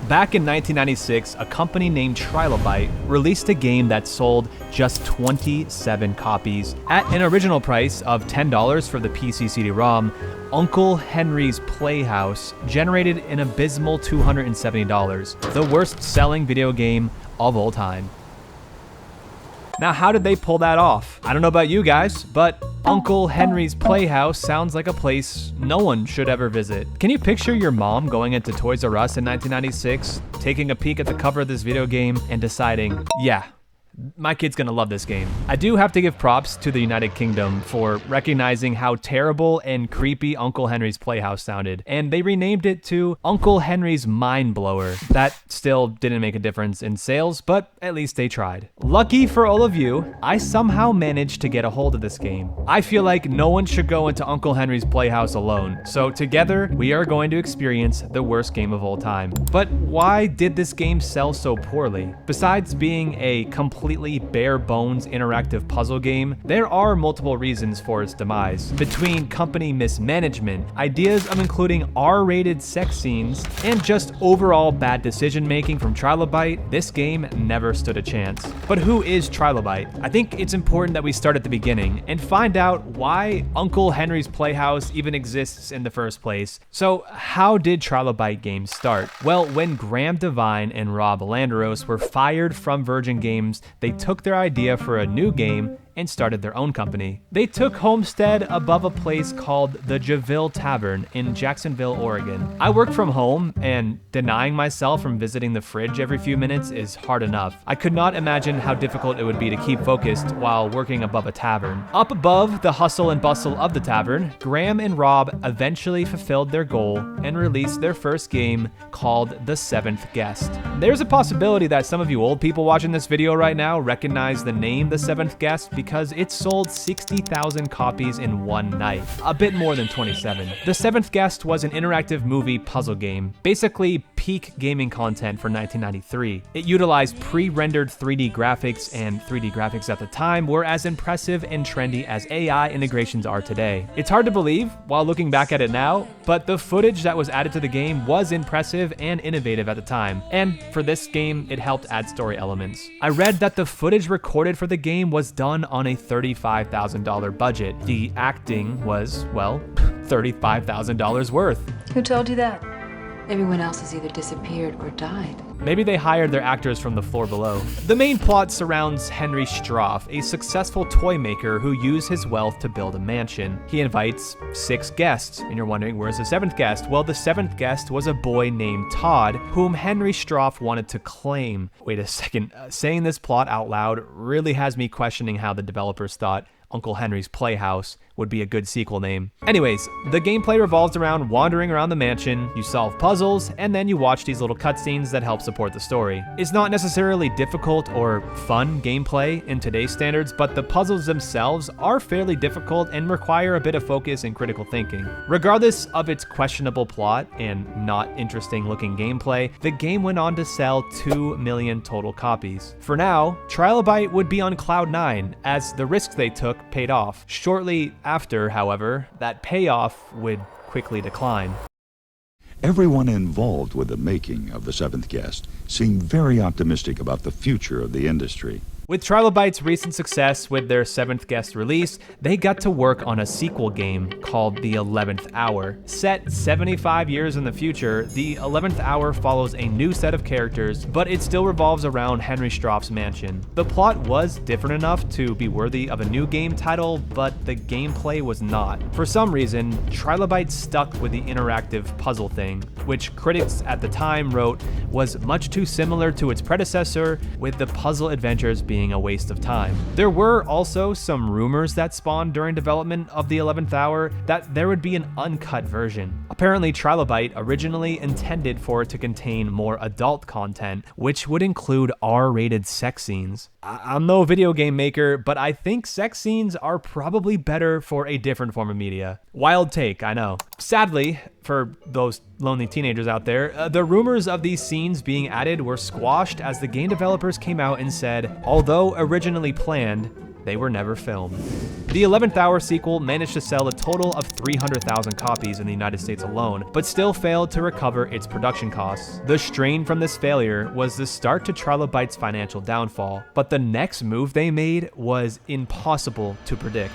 Back in 1996, a company named Trilobyte released a game that sold just 27 copies. At an original price of $10 for the PC CD-ROM, Uncle Henry's Playhouse generated an abysmal $270, the worst selling video game of all time. Now, how did they pull that off? I don't know about you guys, but Uncle Henry's Playhouse sounds like a place no one should ever visit. Can you picture your mom going into Toys R Us in 1996, taking a peek at the cover of this video game and deciding, yeah, my kid's gonna love this game. I do have to give props to the United Kingdom for recognizing how terrible and creepy Uncle Henry's Playhouse sounded, and they renamed it to Uncle Henry's Mind Blower. That still didn't make a difference in sales, but at least they tried. Lucky for all of you, I somehow managed to get a hold of this game. I feel like no one should go into Uncle Henry's Playhouse alone, so together we are going to experience the worst game of all time. But why did this game sell so poorly? Besides being a completely bare bones interactive puzzle game, there are multiple reasons for its demise. Between company mismanagement, ideas of including R-rated sex scenes, and just overall bad decision making from Trilobyte, this game never stood a chance. But who is Trilobyte? I think it's important that we start at the beginning and find out why Uncle Henry's Playhouse even exists in the first place. So how did Trilobyte Games start? Well, when Graham Devine and Rob Landeros were fired from Virgin Games, they took their idea for a new game and started their own company. They took homestead above a place called the Javille Tavern in Jacksonville, Oregon. I work from home, and denying myself from visiting the fridge every few minutes is hard enough. I could not imagine how difficult it would be to keep focused while working above a tavern. Up above the hustle and bustle of the tavern, Graham and Rob eventually fulfilled their goal and released their first game called The Seventh Guest. There's a possibility that some of you old people watching this video right now recognize the name The Seventh Guest because it sold 60,000 copies in one night, a bit more than 27. The Seventh Guest was an interactive movie puzzle game, basically peak gaming content for 1993. It utilized pre-rendered 3D graphics, and 3D graphics at the time were as impressive and trendy as AI integrations are today. It's hard to believe while looking back at it now, but the footage that was added to the game was impressive and innovative at the time, and for this game, it helped add story elements. I read that the footage recorded for the game was done on a $35,000 budget. The acting was, well, $35,000 worth. Who told you that? Everyone else has either disappeared or died. Maybe they hired their actors from the floor below. The main plot surrounds Henry Stroff, a successful toy maker who used his wealth to build a mansion. He invites 6 guests, and you're wondering, where's the 7th guest? Well, the 7th guest was a boy named Todd, whom Henry Stroff wanted to claim. Wait a second, saying this plot out loud really has me questioning how the developers thought Uncle Henry's Playhouse would be a good sequel name. Anyways, the gameplay revolves around wandering around the mansion, you solve puzzles, and then you watch these little cutscenes that help support the story. It's not necessarily difficult or fun gameplay in today's standards, but the puzzles themselves are fairly difficult and require a bit of focus and critical thinking. Regardless of its questionable plot and not interesting looking gameplay, the game went on to sell 2 million total copies. For now, Trilobyte would be on cloud 9 as the risks they took paid off. Shortly after, however, that payoff would quickly decline. Everyone involved with the making of The Seventh Guest seemed very optimistic about the future of the industry. With Trilobyte's recent success with their 7th Guest release, they got to work on a sequel game called The 11th Hour. Set 75 years in the future, The 11th Hour follows a new set of characters, but it still revolves around Henry Stroff's mansion. The plot was different enough to be worthy of a new game title, but the gameplay was not. For some reason, Trilobyte stuck with the interactive puzzle thing, which critics at the time wrote was much too similar to its predecessor, with the puzzle adventures being a waste of time. There were also some rumors that spawned during development of the 11th Hour that there would be an uncut version. Apparently, Trilobyte originally intended for it to contain more adult content, which would include R-rated sex scenes. I'm no video game maker, but I think sex scenes are probably better for a different form of media. Wild take, I know. Sadly, for those lonely teenagers out there, the rumors of these scenes being added were squashed as the game developers came out and said, although originally planned, they were never filmed. The 11th Hour sequel managed to sell a total of 300,000 copies in the United States alone, but still failed to recover its production costs. The strain from this failure was the start to Trilobyte's financial downfall, but the next move they made was impossible to predict.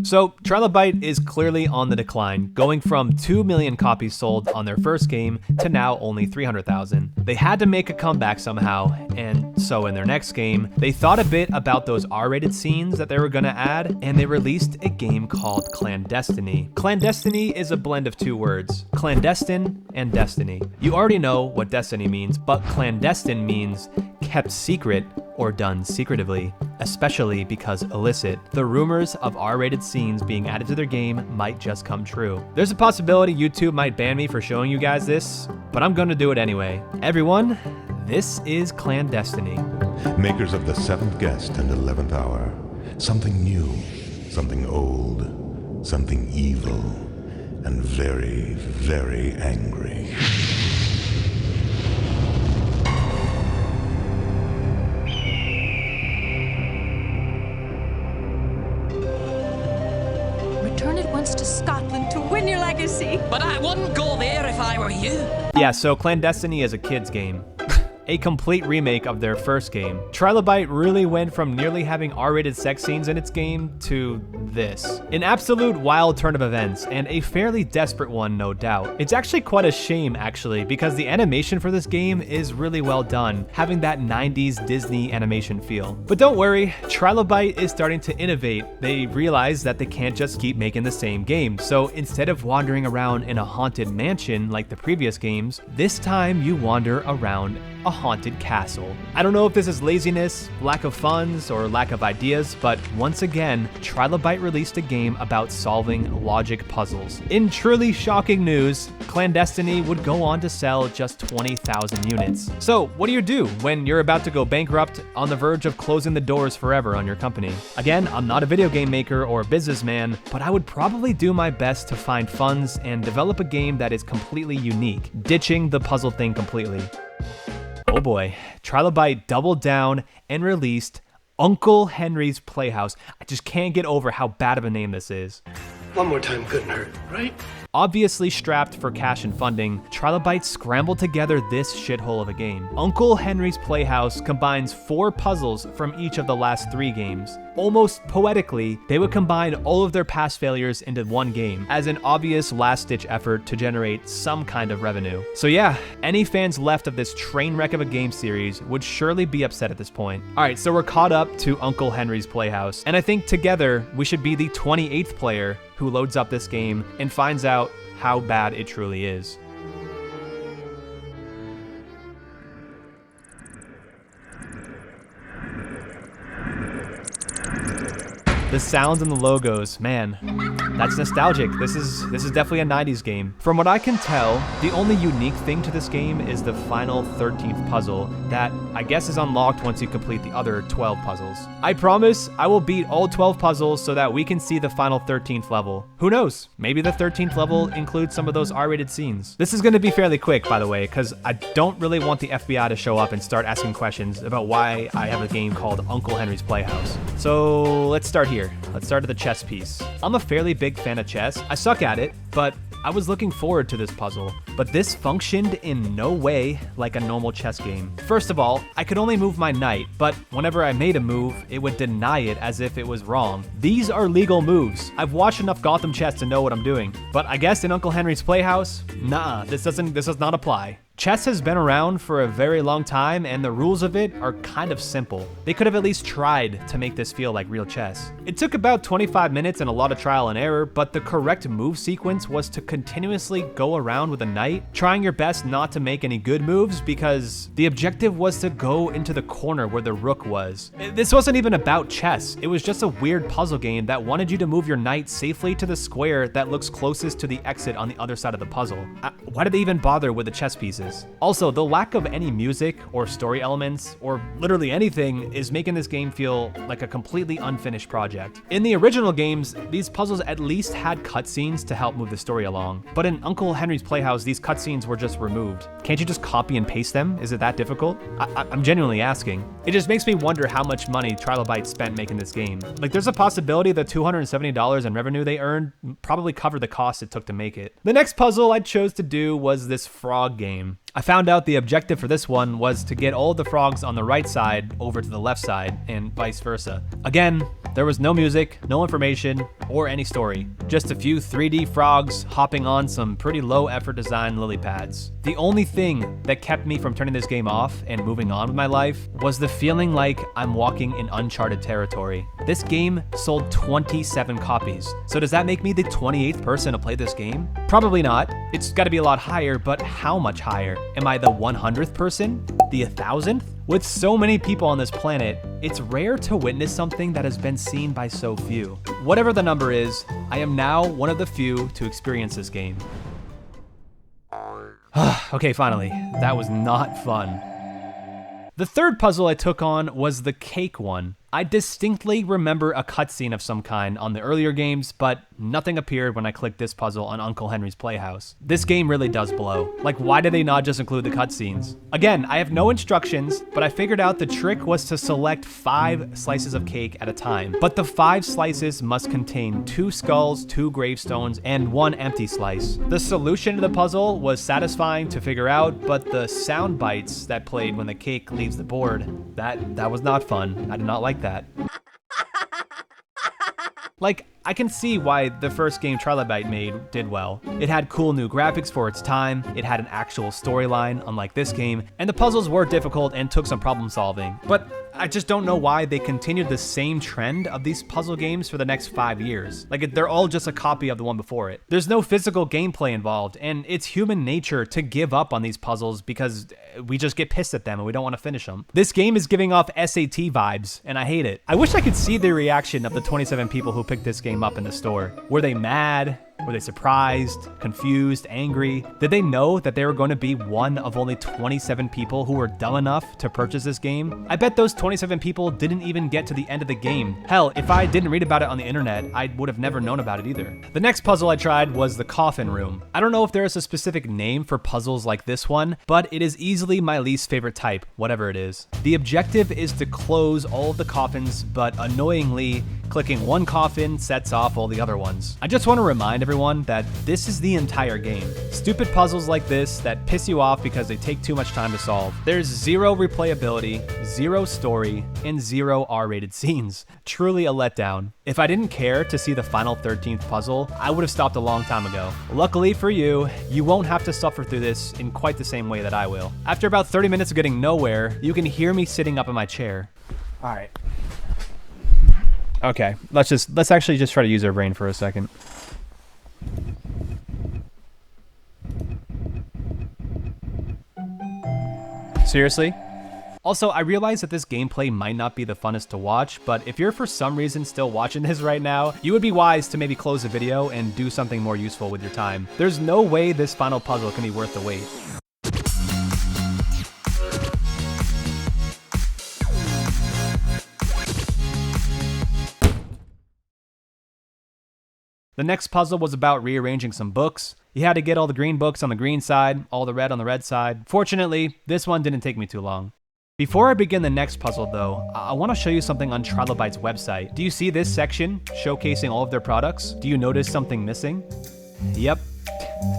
So, Trilobyte is clearly on the decline, going from 2 million copies sold on their first game to now only 300,000. They had to make a comeback somehow, and so in their next game, they thought a bit about those R-rated scenes that they were gonna add, and they released a game called Clandestiny. Clandestiny is a blend of two words, clandestine and destiny. You already know what destiny means, but clandestine means kept secret or done secretively, especially because illicit. The rumors of R-rated scenes being added to their game might just come true. There's a possibility YouTube might ban me for showing you guys this, but I'm gonna do it anyway. Everyone, this is Clandestiny. Makers of the 7th Guest and 11th Hour. Something new, something old, something evil, and very, very angry. Return at once to Scotland to win your legacy. But I wouldn't go there if I were you. Yeah, so Clandestiny is a kid's game. A complete remake of their first game. Trilobyte really went from nearly having R-rated sex scenes in its game to this. An absolute wild turn of events, and a fairly desperate one, no doubt. It's actually quite a shame, actually, because the animation for this game is really well done, having that 90s Disney animation feel. But don't worry, Trilobyte is starting to innovate. They realize that they can't just keep making the same game, so instead of wandering around in a haunted mansion like the previous games, this time you wander around a haunted castle. I don't know if this is laziness, lack of funds, or lack of ideas, but once again, Trilobyte released a game about solving logic puzzles. In truly shocking news, Clandestiny would go on to sell just 20,000 units. So what do you do when you're about to go bankrupt, on the verge of closing the doors forever on your company? Again, I'm not a video game maker or businessman, but I would probably do my best to find funds and develop a game that is completely unique, ditching the puzzle thing completely. Oh boy, Trilobyte doubled down and released Uncle Henry's Playhouse. I just can't get over how bad of a name this is. One more time couldn't hurt, right? Obviously strapped for cash and funding, Trilobyte scrambled together this shithole of a game. Uncle Henry's Playhouse combines 4 puzzles from each of the last 3 games. Almost poetically, they would combine all of their past failures into one game as an obvious last-ditch effort to generate some kind of revenue. So yeah, any fans left of this train wreck of a game series would surely be upset at this point. Alright, so we're caught up to Uncle Henry's Playhouse, and I think together we should be the 28th player who loads up this game and finds out how bad it truly is. The sounds and the logos, man, that's nostalgic. This is definitely a 90s game. From what I can tell, the only unique thing to this game is the final 13th puzzle that I guess is unlocked once you complete the other 12 puzzles. I promise I will beat all 12 puzzles so that we can see the final 13th level. Who knows? Maybe the 13th level includes some of those R-rated scenes. This is gonna be fairly quick, by the way, because I don't really want the FBI to show up and start asking questions about why I have a game called Uncle Henry's Playhouse. So let's start here. Let's start at the chess piece. I'm a fairly big fan of chess. I suck at it, but I was looking forward to this puzzle, but this functioned in no way like a normal chess game. First of all, I could only move my knight, but whenever I made a move, it would deny it as if it was wrong. These are legal moves. I've watched enough Gotham chess to know what I'm doing, but I guess in Uncle Henry's Playhouse, nah, this does not apply. Chess has been around for a very long time, and the rules of it are kind of simple. They could have at least tried to make this feel like real chess. It took about 25 minutes and a lot of trial and error, but the correct move sequence was to continuously go around with a knight, trying your best not to make any good moves because the objective was to go into the corner where the rook was. This wasn't even about chess. It was just a weird puzzle game that wanted you to move your knight safely to the square that looks closest to the exit on the other side of the puzzle. Why did they even bother with the chess pieces? experiences. Also, the lack of any music or story elements, or literally anything, is making this game feel like a completely unfinished project. In the original games, these puzzles at least had cutscenes to help move the story along, but in Uncle Henry's Playhouse, these cutscenes were just removed. Can't you just copy and paste them? Is it that difficult? I'm genuinely asking. It just makes me wonder how much money Trilobyte spent making this game. Like, there's a possibility the $270 in revenue they earned probably covered the cost it took to make it. The next puzzle I chose to do was this frog game. I found out the objective for this one was to get all of the frogs on the right side over to the left side, and vice versa. Again, there was no music, no information, or any story. Just a few 3D frogs hopping on some pretty low effort design lily pads. The only thing that kept me from turning this game off and moving on with my life was the feeling like I'm walking in uncharted territory. This game sold 27 copies. So does that make me the 28th person to play this game? Probably not. It's gotta be a lot higher, but how much higher? Am I the 100th person? The 1,000th? With so many people on this planet, it's rare to witness something that has been seen by so few. Whatever the number is, I am now one of the few to experience this game. Okay, finally. That was not fun. The third puzzle I took on was the cake one. I distinctly remember a cutscene of some kind on the earlier games, but nothing appeared when I clicked this puzzle on Uncle Henry's Playhouse. This game really does blow. Like, why did they not just include the cutscenes? Again, I have no instructions, but I figured out the trick was to select 5 slices of cake at a time. But the 5 slices must contain 2 skulls, 2 gravestones, and 1 empty slice. The solution to the puzzle was satisfying to figure out, but the sound bites that played when the cake leaves the board, that was not fun. I did not like that. Like, I can see why the first game Trilobyte made did well. It had cool new graphics for its time, it had an actual storyline, unlike this game, and the puzzles were difficult and took some problem solving. But I just don't know why they continued the same trend of these puzzle games for the next 5 years. Like, they're all just a copy of the one before it. There's no physical gameplay involved, and it's human nature to give up on these puzzles because we just get pissed at them and we don't want to finish them. This game is giving off SAT vibes, and I hate it. I wish I could see the reaction of the 27 people who picked this game up in the store. Were they mad? Were they surprised, confused, angry? Did they know that they were going to be one of only 27 people who were dumb enough to purchase this game? I bet those 27 people didn't even get to the end of the game. Hell, if I didn't read about it on the internet, I would have never known about it either. The next puzzle I tried was the coffin room. I don't know if there is a specific name for puzzles like this one, but it is easily my least favorite type, whatever it is. The objective is to close all of the coffins, but annoyingly, clicking one coffin sets off all the other ones. I just want to remind everyone that this is the entire game. Stupid puzzles like this that piss you off because they take too much time to solve. There's 0 replayability, 0 story, and 0 R-rated scenes. Truly a letdown. If I didn't care to see the final 13th puzzle, I would have stopped a long time ago. Luckily for you, you won't have to suffer through this in quite the same way that I will. After about 30 minutes of getting nowhere, you can hear me sitting up in my chair. All right. Okay, let's actually just try to use our brain for a second. Seriously? Also, I realize that this gameplay might not be the funnest to watch, but if you're for some reason still watching this right now, you would be wise to maybe close the video and do something more useful with your time. There's no way this final puzzle can be worth the wait. The next puzzle was about rearranging some books. You had to get all the green books on the green side, all the red on the red side. Fortunately, this one didn't take me too long. Before I begin the next puzzle though, I want to show you something on Trilobyte's website. Do you see this section showcasing all of their products? Do you notice something missing? Yep.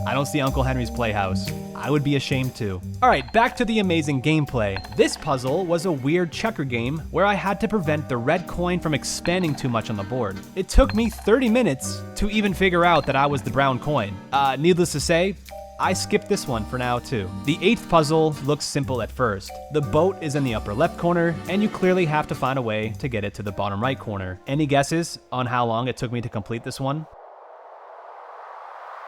I don't see Uncle Henry's Playhouse. I would be ashamed too. Alright, back to the amazing gameplay. This puzzle was a weird checker game where I had to prevent the red coin from expanding too much on the board. It took me 30 minutes to even figure out that I was the brown coin. Needless to say, I skipped this one for now too. The 8th puzzle looks simple at first. The boat is in the upper left corner, and you clearly have to find a way to get it to the bottom right corner. Any guesses on how long it took me to complete this one?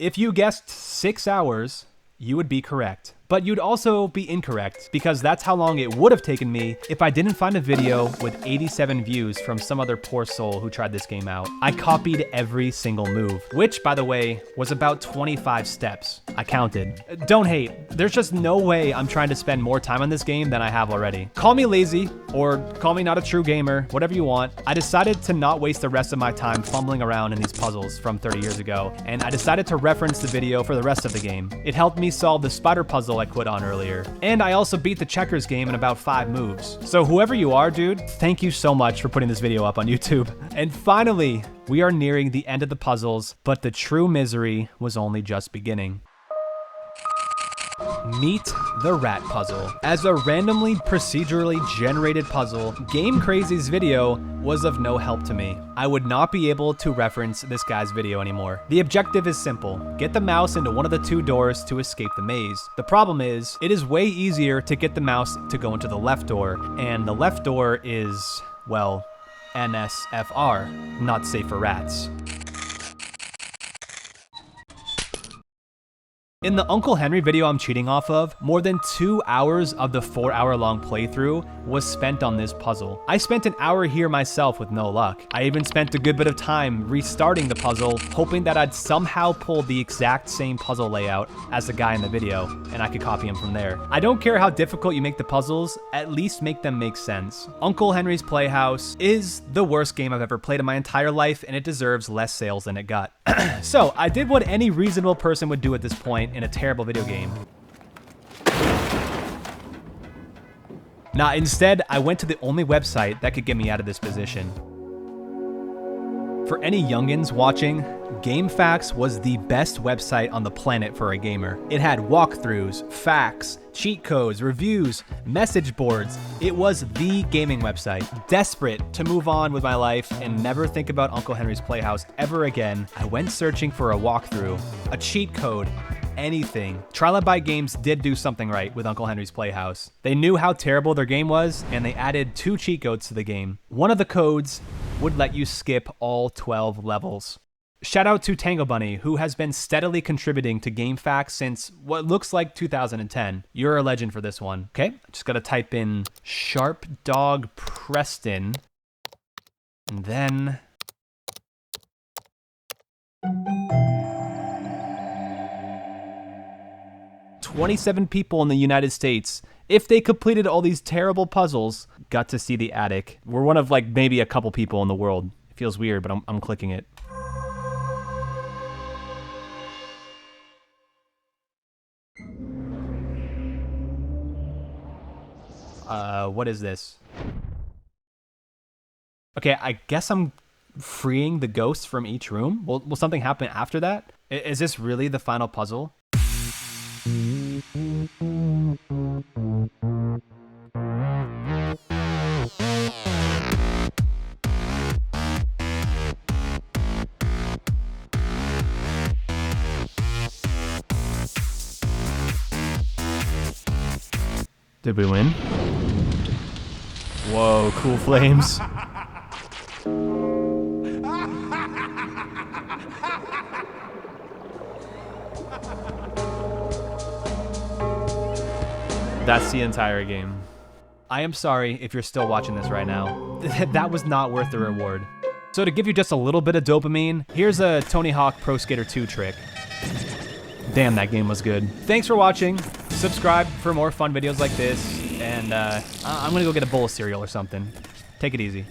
If you guessed 6 hours, you would be correct. But you'd also be incorrect, because that's how long it would have taken me if I didn't find a video with 87 views from some other poor soul who tried this game out. I copied every single move, which, by the way, was about 25 steps. I counted. Don't hate. There's just no way I'm trying to spend more time on this game than I have already. Call me lazy, or call me not a true gamer, whatever you want. I decided to not waste the rest of my time fumbling around in these puzzles from 30 years ago, and I decided to reference the video for the rest of the game. It helped me solve the spider puzzle I quit on earlier, and I also beat the checkers game in about 5 moves. So whoever you are, dude, thank you so much for putting this video up on YouTube. And finally, we are nearing the end of the puzzles, but the true misery was only just beginning. Meet the rat puzzle. As a randomly procedurally generated puzzle, Game Crazy's video was of no help to me. I would not be able to reference this guy's video anymore. The objective is simple. Get the mouse into one of the 2 doors to escape the maze. The problem is, it is way easier to get the mouse to go into the left door, and the left door is, well, NSFR, not safe for rats. In the Uncle Henry video I'm cheating off of, more than 2 hours of the 4-hour-long playthrough was spent on this puzzle. I spent an hour here myself with no luck. I even spent a good bit of time restarting the puzzle, hoping that I'd somehow pull the exact same puzzle layout as the guy in the video, and I could copy him from there. I don't care how difficult you make the puzzles, at least make them make sense. Uncle Henry's Playhouse is the worst game I've ever played in my entire life, and it deserves less sales than it got. So, I did what any reasonable person would do at this point in a terrible video game. Nah, instead, I went to the only website that could get me out of this position. For any youngins watching, GameFAQs was the best website on the planet for a gamer. It had walkthroughs, facts, cheat codes, reviews, message boards. It was the gaming website. Desperate to move on with my life and never think about Uncle Henry's Playhouse ever again, I went searching for a walkthrough, a cheat code, anything. Trilobyte Games did do something right with Uncle Henry's Playhouse. They knew how terrible their game was, and they added 2 cheat codes to the game. One of the codes would let you skip all 12 levels. Shout out to Tango Bunny, who has been steadily contributing to GameFAQs since what looks like 2010. You're a legend for this one. Okay, just gotta type in Sharp Dog Preston, and then 27 people in the United States, if they completed all these terrible puzzles, got to see the attic. We're one of like maybe a couple people in the world. It feels weird, but I'm clicking it. What is this? Okay, I guess I'm freeing the ghosts from each room. Will something happen after that? Is this really the final puzzle? Did we win? Whoa, cool flames. That's the entire game. I am sorry if you're still watching this right now. That was not worth the reward. So to give you just a little bit of dopamine, here's a Tony Hawk Pro Skater 2 trick. Damn, that game was good. Thanks for watching. Subscribe for more fun videos like this, and I'm gonna go get a bowl of cereal or something. Take it easy.